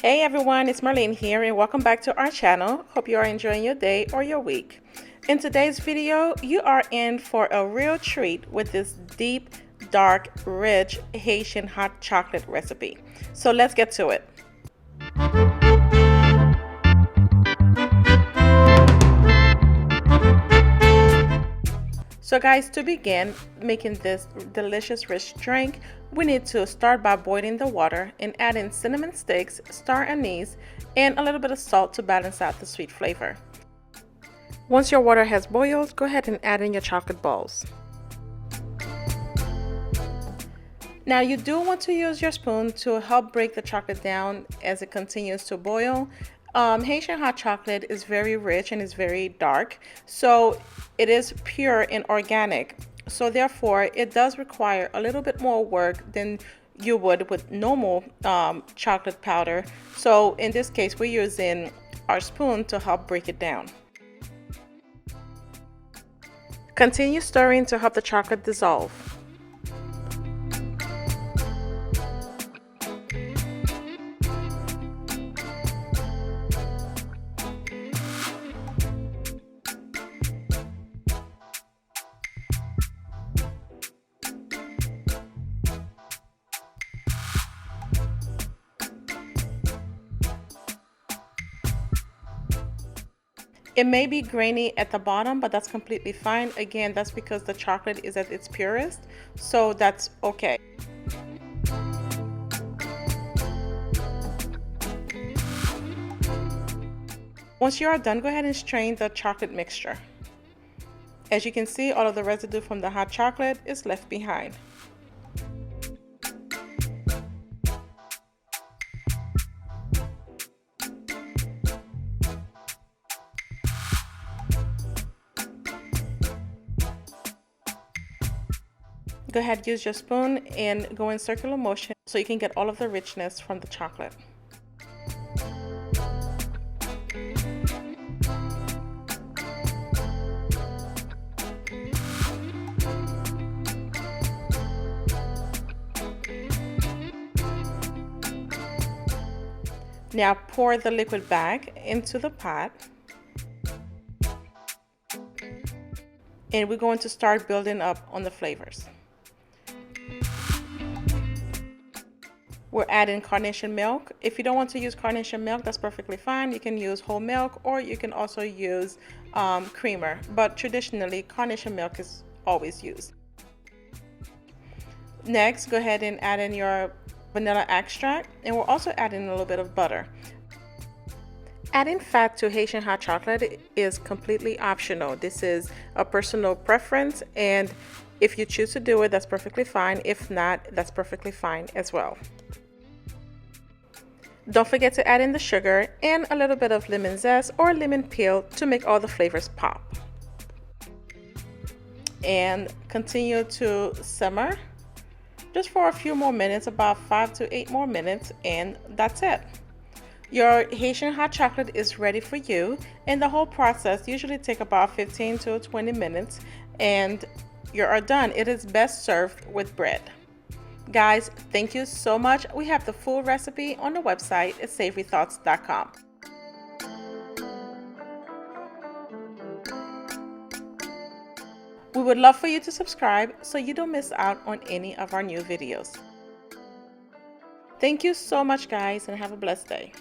Hey everyone, it's Marlene here and welcome back to our channel. Hope you are enjoying your day or your week. In today's video, you are in for a real treat with this deep, dark, rich Haitian hot chocolate recipe. So let's get to it. So guys, to begin making this delicious rich drink, we need to start by boiling the water and add in cinnamon sticks, star anise, and a little bit of salt to balance out the sweet flavor. Once your water has boiled, go ahead and add in your chocolate balls. Now you do want to use your spoon to help break the chocolate down as it continues to boil. Haitian hot chocolate is very rich and is very dark, so it is pure and organic. So therefore, it does require a little bit more work than you would with normal chocolate powder. So in this case, we're using our spoon to help break it down. Continue stirring to help the chocolate dissolve. It may be grainy at the bottom, but that's completely fine. Again, that's because the chocolate is at its purest, so that's okay. Once you are done, go ahead and strain the chocolate mixture. As you can see, all of the residue from the hot chocolate is left behind. Go ahead, use your spoon and go in circular motion so you can get all of the richness from the chocolate. Now pour the liquid back into the pot. And we're going to start building up on the flavors. We're adding carnation milk. If you don't want to use carnation milk, that's perfectly fine. You can use whole milk or you can also use creamer. But traditionally, carnation milk is always used. Next, go ahead and add in your vanilla extract. And we're also adding a little bit of butter. Adding fat to Haitian hot chocolate is completely optional. This is a personal preference, and if you choose to do it, that's perfectly fine. If not, that's perfectly fine as well. Don't forget to add in the sugar and a little bit of lemon zest or lemon peel to make all the flavors pop. And continue to simmer just for a few more minutes, about 5 to 8 more minutes, and that's it. Your Haitian hot chocolate is ready for you, and the whole process usually takes about 15 to 20 minutes, and you are done. It is best served with bread. Guys, thank you so much. We have the full recipe on the website at savorythoughts.com. We would love for you to subscribe so you don't miss out on any of our new videos. Thank you so much, guys, and have a blessed day.